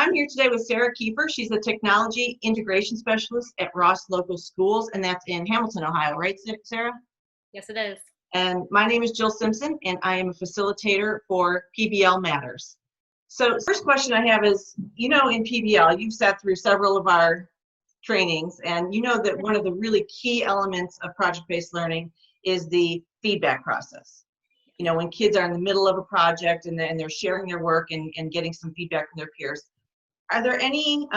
I'm here today with Sarah Kiefer. She's the Technology Integration Specialist at Ross Local Schools, and that's in Hamilton, Ohio, right, Sarah? Yes, it is. And my name is Jill Simpson, and I am a facilitator for PBLMatters. So first question I have is, in PBL, you've sat through several of our trainings, and you know that one of the really key elements of project-based learning is the feedback process. When kids are in the middle of a project and they're sharing their work and getting some feedback from their peers. Are there any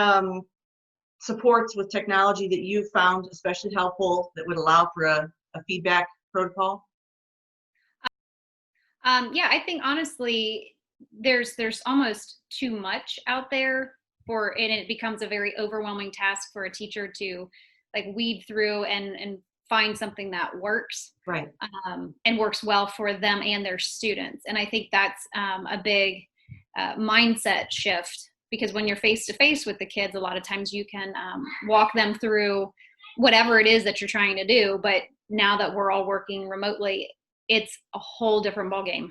supports with technology that you've found especially helpful that would allow for a feedback protocol? Yeah, I think honestly, there's almost too much out there and it becomes a very overwhelming task for a teacher to like weed through and find something that works, right, and works well for them and their students. And I think that's a big mindset shift, because when you're face to face with the kids, a lot of times you can walk them through whatever it is that you're trying to do. But now that we're all working remotely, it's a whole different ballgame.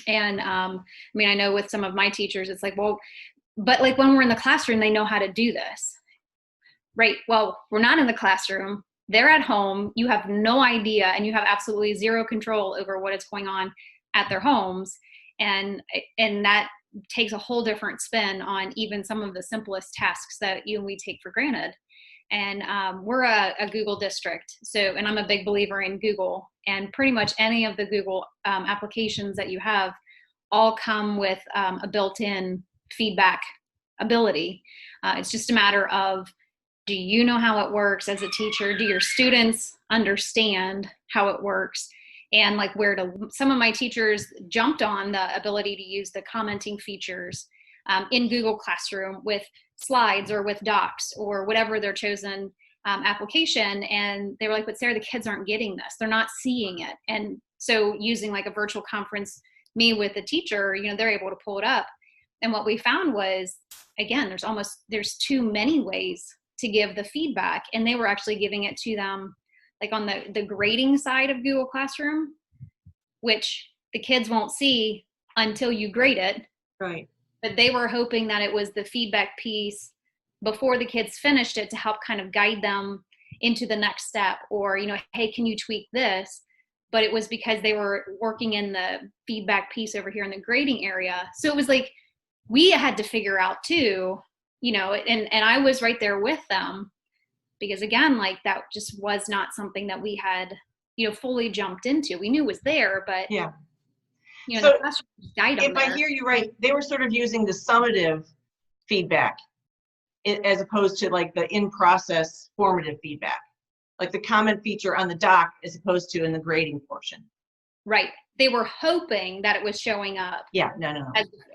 And I know with some of my teachers, it's like, well, but like when we're in the classroom, they know how to do this, right? Well, we're not in the classroom. They're at home. You have no idea, and you have absolutely zero control over what is going on at their homes. And that takes a whole different spin on even some of the simplest tasks that we take for granted. And we're a Google district, and I'm a big believer in Google, and pretty much any of the Google applications that you have all come with a built-in feedback ability. It's just a matter of, do you know how it works as a teacher? Do your students understand how it works? And like some of my teachers jumped on the ability to use the commenting features in Google Classroom with slides or with docs or whatever their chosen application. And they were like, but Sarah, the kids aren't getting this. They're not seeing it. And so using like a virtual conference, me with the teacher, they're able to pull it up. And what we found was, again, there's too many ways to give the feedback. And they were actually giving it to them like on the grading side of Google Classroom, which the kids won't see until you grade it. Right. But they were hoping that it was the feedback piece before the kids finished it to help kind of guide them into the next step, or, hey, can you tweak this? But it was because they were working in the feedback piece over here in the grading area. So it was like, we had to figure out too, and I was right there with them, because again, like that just was not something that we had, fully jumped into. We knew it was there, but yeah. So the classroom died on if I hear you right, they were sort of using the summative feedback as opposed to like the in-process formative feedback, like the comment feature on the doc as opposed to in the grading portion. Right. They were hoping that it was showing up. Yeah, no.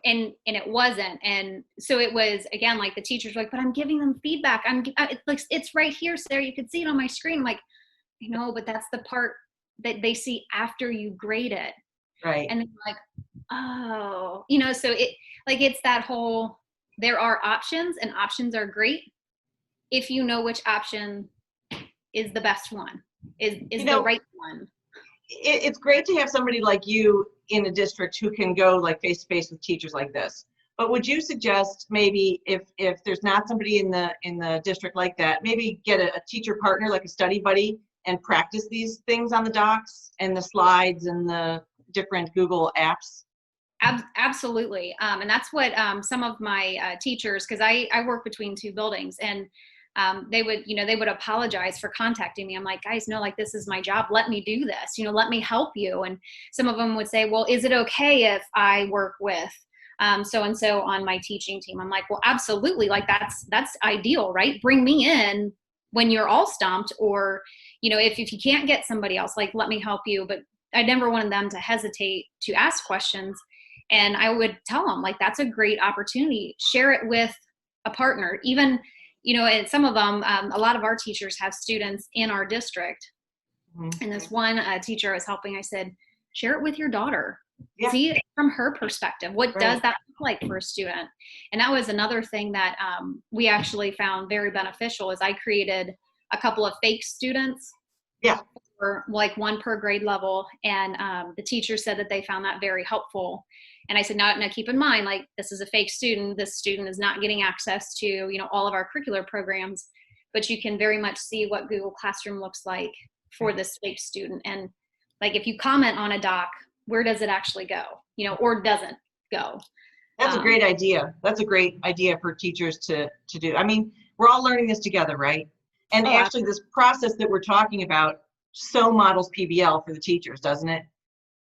And it wasn't. And so it was, again, like the teachers were like, but I'm giving them feedback. It's right here, Sarah. You can see it on my screen. I'm like, I know, but that's the part that they see after you grade it. Right. And they're like, oh, so it's that whole, there are options, and options are great if you know which option is the best one, is the right one. It's great to have somebody like you in a district who can go like face to face with teachers like this. But would you suggest maybe if there's not somebody in the district like that, maybe get a teacher partner, like a study buddy, and practice these things on the docs and the slides and the different Google apps? Absolutely. And that's what some of my teachers, because I work between two buildings, and they would apologize for contacting me. I'm like, guys, no, like this is my job. Let me do this, let me help you. And some of them would say, well, is it okay if I work with so-and-so on my teaching team? I'm like, well, absolutely. Like that's ideal, right? Bring me in when you're all stumped, or, if you can't get somebody else, like, let me help you. But I never wanted them to hesitate to ask questions. And I would tell them, like, that's a great opportunity. Share it with a partner. Even, and some of them, a lot of our teachers have students in our district. Mm-hmm. And this one teacher I was helping, I said, share it with your daughter. Yeah. See it from her perspective. What does that look like for a student? And that was another thing that we actually found very beneficial, is I created a couple of fake students. Yeah. for like one per grade level. And the teacher said that they found that very helpful. And I said, no, keep in mind, like, this is a fake student. This student is not getting access to, you know, all of our curricular programs, but you can very much see what Google Classroom looks like for this fake student. And like, if you comment on a doc, where does it actually go, you know, or doesn't go? That's a great idea. That's a great idea for teachers to do. I mean, we're all learning this together, right? And actually this process that we're talking about so models PBL for the teachers, doesn't it?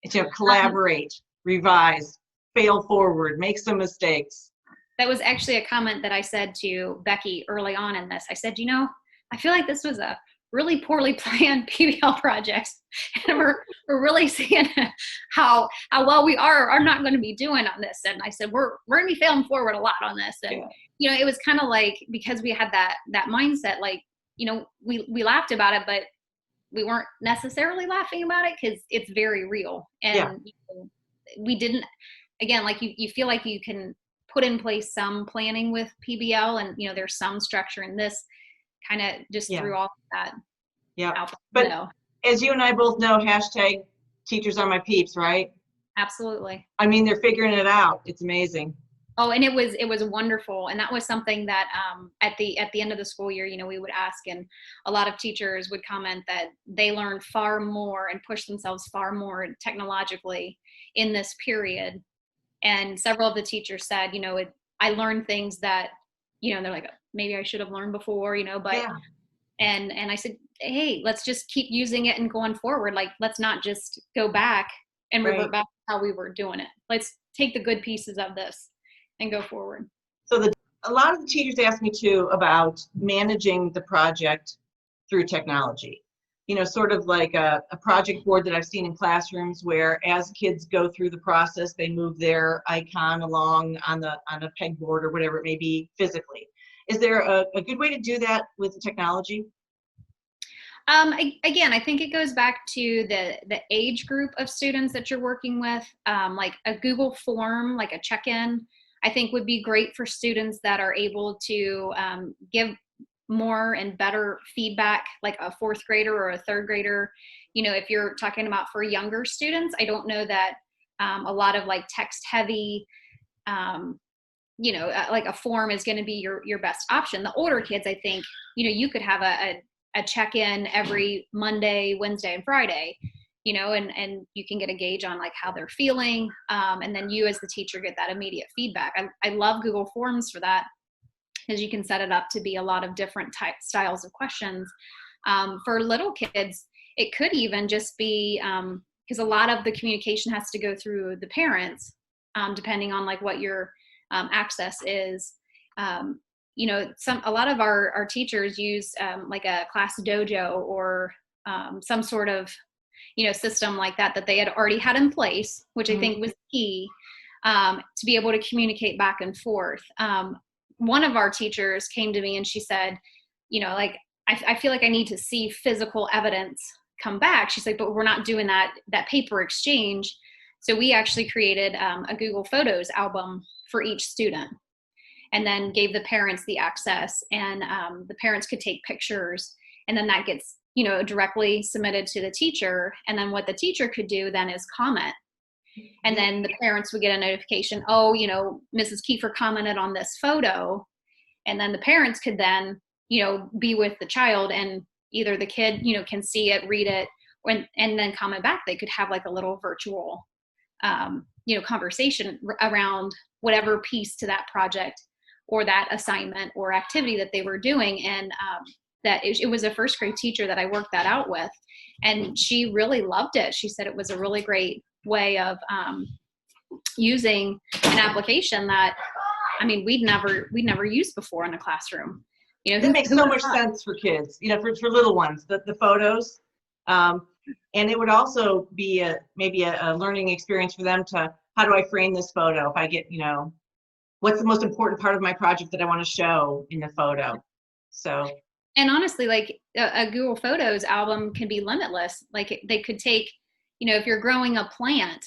It's, you know, collaborate, revise, fail forward, make some mistakes. That was actually a comment that I said to Becky early on in this. I said, you know, I feel like this was a really poorly planned PBL project, and we're really seeing how well we are not going to be doing on this. And I said, we're going to be failing forward a lot on this. And you know, it was kind of like, because we had that mindset, like, you know, we laughed about it, but we weren't necessarily laughing about it because it's very real. And you know, we didn't, again, like you feel like you can put in place some planning with PBL, and you know, there's some structure in this, kind of just threw all of that out the window. As you and I both know, hashtag teachers are my peeps, right? Absolutely. I mean, they're figuring it out. It's amazing. Oh, and it was wonderful. And that was something that at the end of the school year, you know, we would ask, and a lot of teachers would comment that they learned far more and pushed themselves far more technologically in this period. And several of the teachers said, you know, I learned things that, you know, they're like, maybe I should have learned before, you know, but, and I said, hey, let's just keep using it and going forward. Like, let's not just go back and revert back to how we were doing it. Let's take the good pieces of this and go forward. So a lot of the teachers ask me too about managing the project through technology. You know, sort of like a project board that I've seen in classrooms where as kids go through the process, they move their icon along on a pegboard or whatever it may be physically. Is there a good way to do that with the technology? Again, I think it goes back to the age group of students that you're working with. Like a Google form, like a check-in, I think would be great for students that are able to give more and better feedback, like a fourth grader or a third grader. You know, if you're talking about for younger students, I don't know that a lot of like text heavy, you know, like a form is going to be your best option. The older kids, I think, you know, you could have a check-in every Monday, Wednesday, and Friday, you know, and you can get a gauge on like how they're feeling. And then you as the teacher get that immediate feedback. I love Google Forms for that, because you can set it up to be a lot of different styles of questions. For little kids, it could even just be, because a lot of the communication has to go through the parents, depending on like what your access is. You know, a lot of our teachers use like a class Dojo or some sort of, you know, system like that they had already had in place, which I think was key to be able to communicate back and forth. One of our teachers came to me and she said, you know, like, I feel like I need to see physical evidence come back. She's like, but we're not doing that paper exchange. So we actually created a Google Photos album for each student, and then gave the parents the access, and the parents could take pictures, and then that gets, you know, directly submitted to the teacher. And then what the teacher could do then is comment. And then the parents would get a notification, oh, you know, Mrs. Kiefer commented on this photo. And then the parents could then, you know, be with the child, and either the kid, you know, can see it, read it, and then comment back. They could have like a little virtual, you know, conversation around whatever piece to that project or that assignment or activity that they were doing. And that it was a first grade teacher that I worked that out with, and she really loved it. She said it was a really great way of using an application that, I mean, we'd never used before in a classroom. You know, that makes so much sense for kids, you know, for little ones, the photos. And it would also be maybe a learning experience for them to, how do I frame this photo? If I get, you know, what's the most important part of my project that I want to show in the photo? So. And honestly, like a Google Photos album can be limitless. Like they could take, you know, if you're growing a plant,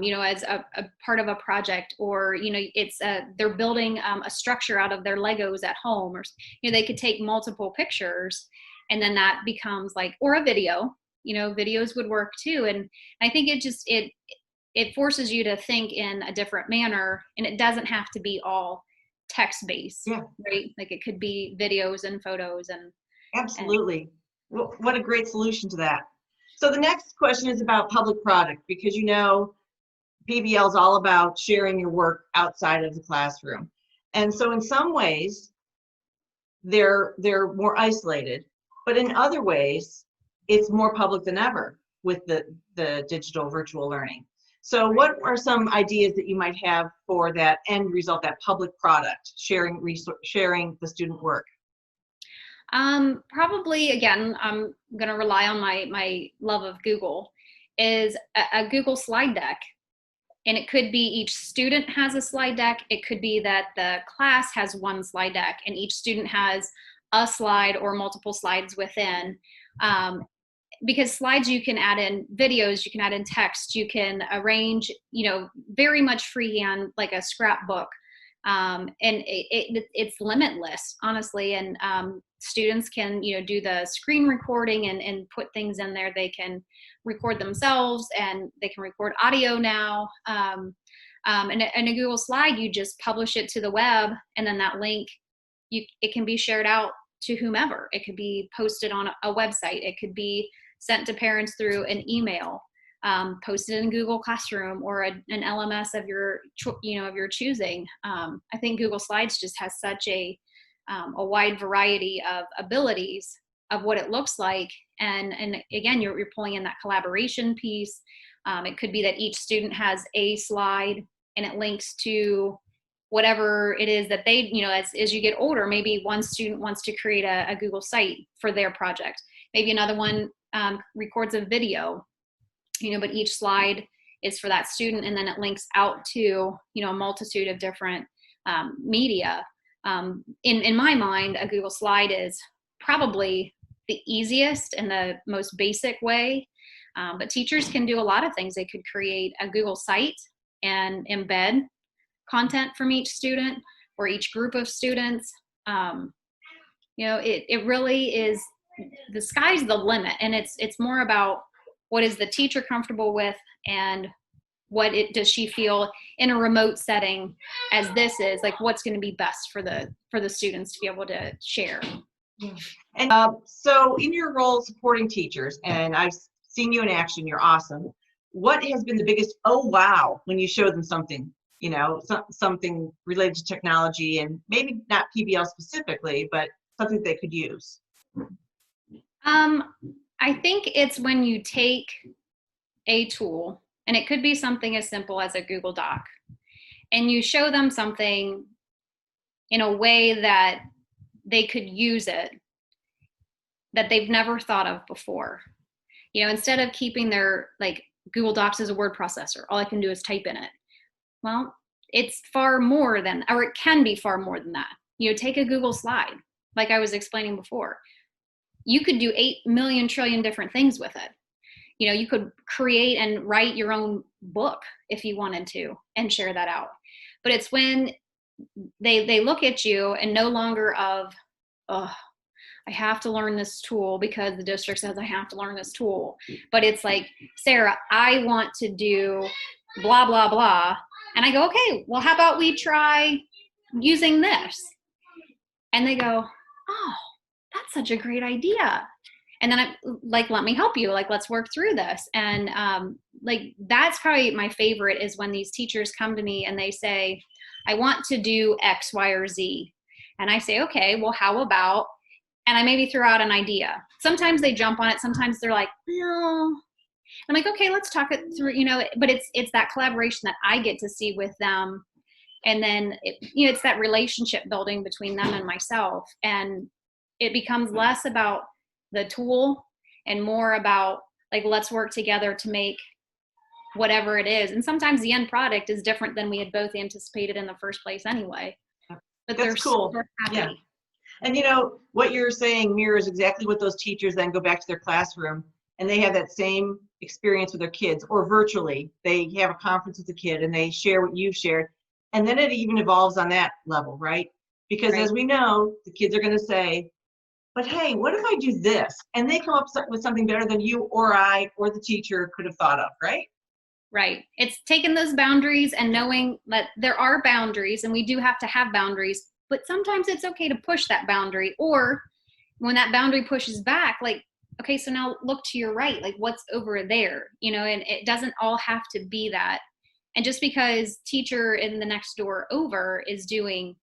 you know, as a part of a project, or, you know, it's they're building a structure out of their Legos at home, or, you know, they could take multiple pictures, and then that becomes like, or a video, videos would work too. And I think it forces you to think in a different manner, and it doesn't have to be all text-based, Yeah. right? Like it could be videos and photos and Absolutely. What a great solution to that. So the next question is about public product, because PBL is all about sharing your work outside of the classroom. And so in some ways, they're more isolated, but in other ways, it's more public than ever with the digital virtual learning. So what are some ideas that you might have for that end result, that public product, sharing the student work? Probably, again, I'm going to rely on my love of Google, is a Google slide deck. And it could be each student has a slide deck. It could be that the class has one slide deck and each student has a slide or multiple slides within. Because slides, you can add in videos, you can add in text, you can arrange, very much freehand, like a scrapbook. And it's limitless, honestly. And students can, do the screen recording and put things in there. They can record themselves and they can record audio now. And a Google slide, you just publish it to the web, and then that link, it can be shared out to whomever. It could be posted on a website. It could be sent to parents through an email, posted in Google Classroom or an LMS of your choosing. I think Google Slides just has such a wide variety of abilities of what it looks like. And again, you're pulling in that collaboration piece. It could be that each student has a slide and it links to whatever it is that they, as you get older, maybe one student wants to create a Google site for their project. Maybe another one records a video, but each slide is for that student, and then it links out to, a multitude of different media. In my mind, a Google slide is probably the easiest and the most basic way, but teachers can do a lot of things. They could create a Google site and embed content from each student or each group of students. It really is, the sky's the limit, and it's more about what is the teacher comfortable with and does she feel in a remote setting, as this is, like, what's going to be best for the students to be able to share. And so in your role supporting teachers, and I've seen you in action, you're awesome. What has been the biggest, oh wow, when you show them something, something related to technology, and maybe not PBL specifically, but something they could use? I think it's when you take a tool, and it could be something as simple as a Google Doc, and you show them something in a way that they could use it that they've never thought of before. Instead of keeping their, like, Google Docs as a word processor, all I can do is type in it. Well, it's far more than, or it can be far more than that. Take a Google slide, like I was explaining before. You could do 8 million trillion different things with it. You could create and write your own book if you wanted to and share that out. But it's when they look at you and no longer of, oh, I have to learn this tool because the district says I have to learn this tool. But it's like, Sarah, I want to do blah, blah, blah. And I go, okay, well, how about we try using this? And they go, oh, that's such a great idea. And then I'm like, let me help you. Like, let's work through this. And that's probably my favorite, is when these teachers come to me and they say, I want to do X, Y, or Z. And I say, okay, well, how about, and I maybe throw out an idea. Sometimes they jump on it. Sometimes they're like, no. I'm like, okay, let's talk it through, but it's that collaboration that I get to see with them. And then, it's that relationship building between them and myself. And it becomes less about the tool and more about, like, let's work together to make whatever it is. And sometimes the end product is different than we had both anticipated in the first place anyway. But that's cool. Super happy. Yeah. And what you're saying mirrors exactly what those teachers then go back to their classroom, and they have that same experience with their kids, or virtually. They have a conference with the kid and they share what you've shared. And then it even evolves on that level, right? Because as we know, the kids are going to say, but hey, what if I do this? And they come up with something better than you or I or the teacher could have thought of, right? Right. It's taking those boundaries and knowing that there are boundaries and we do have to have boundaries, but sometimes it's okay to push that boundary. Or when that boundary pushes back, like, okay, so now look to your right, like what's over there, and it doesn't all have to be that. And just because teacher in the next door over is doing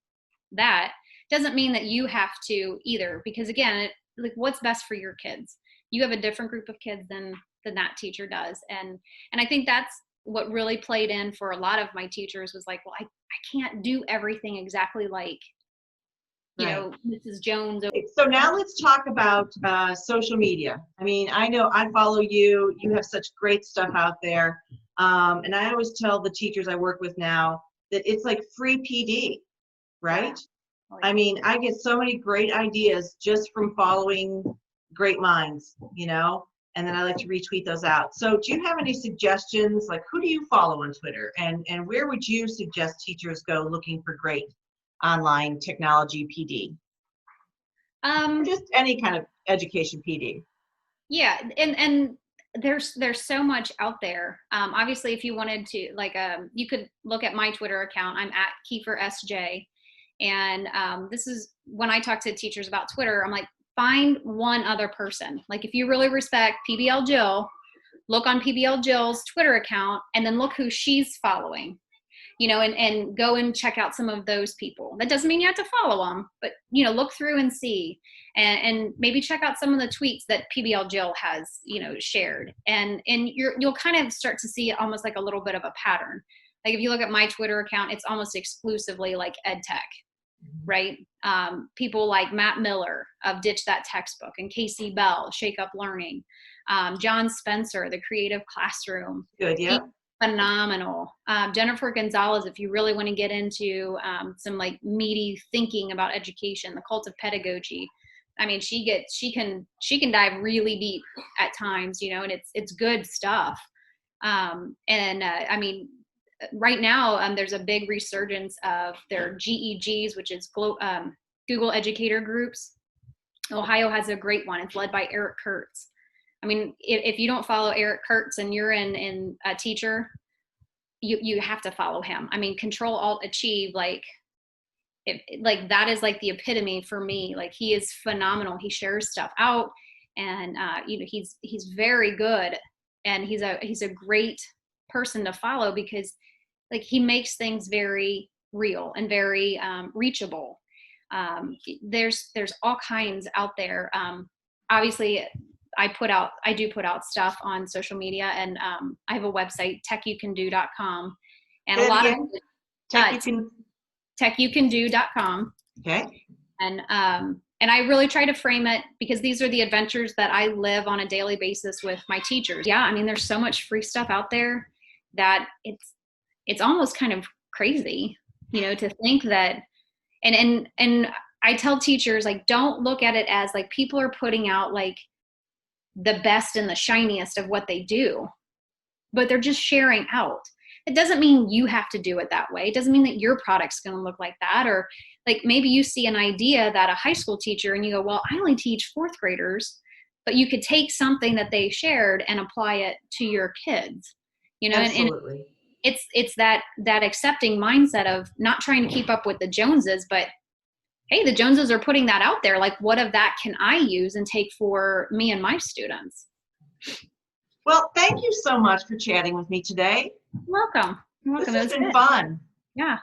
that doesn't mean that you have to either, because again, like what's best for your kids. You have a different group of kids than that teacher does. And I think that's what really played in for a lot of my teachers was like, well, I can't do everything exactly like, Mrs. Jones. So now let's talk about social media. I mean, I know I follow you. You have such great stuff out there. And I always tell the teachers I work with now that it's like free PD, right? I mean, I get so many great ideas just from following great minds, and then I like to retweet those out. So do you have any suggestions? Like, who do you follow on Twitter? And where would you suggest teachers go looking for great online technology PD? Just any kind of education PD. Yeah, and there's so much out there. Obviously, if you wanted to, like, you could look at my Twitter account. I'm at Kiefer SJ. And this is when I talk to teachers about Twitter, I'm like, find one other person. Like if you really respect PBL Jill, look on PBL Jill's Twitter account and then look who she's following, and go and check out some of those people. That doesn't mean you have to follow them, but, look through and see, and maybe check out some of the tweets that PBL Jill has, shared. And you'll kind of start to see almost like a little bit of a pattern. Like if you look at my Twitter account, it's almost exclusively like ed tech. Right? People like Matt Miller of Ditch That Textbook and Casey Bell, Shake Up Learning, John Spencer, The Creative Classroom. Good, yeah. Phenomenal. Jennifer Gonzalez, if you really want to get into some like meaty thinking about education, The Cult of Pedagogy. I mean, she can dive really deep at times, and it's good stuff. I mean, right now, there's a big resurgence of their GEGs, which is Google Educator Groups. Ohio has a great one. It's led by Eric Kurtz. I mean, if you don't follow Eric Kurtz and you're in a teacher, you have to follow him. I mean, Control Alt Achieve, like that is like the epitome for me. Like he is phenomenal. He shares stuff out, and he's very good, and he's a great person to follow because like he makes things very real and very reachable. There's all kinds out there. Obviously I do put out stuff on social media, and I have a website, techyoucando.com, and a lot of techyoucando.com. Okay. And I really try to frame it because these are the adventures that I live on a daily basis with my teachers. Yeah, I mean, there's so much free stuff out there that it's almost kind of crazy, to think that, and I tell teachers, like, don't look at it as like people are putting out like the best and the shiniest of what they do, but they're just sharing out. It doesn't mean you have to do it that way. It doesn't mean that your product's going to look like that. Or like maybe you see an idea that a high school teacher and you go, well, I only teach fourth graders, but you could take something that they shared and apply it to your kids, Absolutely. And it's that accepting mindset of not trying to keep up with the Joneses, but hey, the Joneses are putting that out there. Like, what of that can I use and take for me and my students? Well, thank you so much for chatting with me today. You're welcome. This has been fun. Yeah.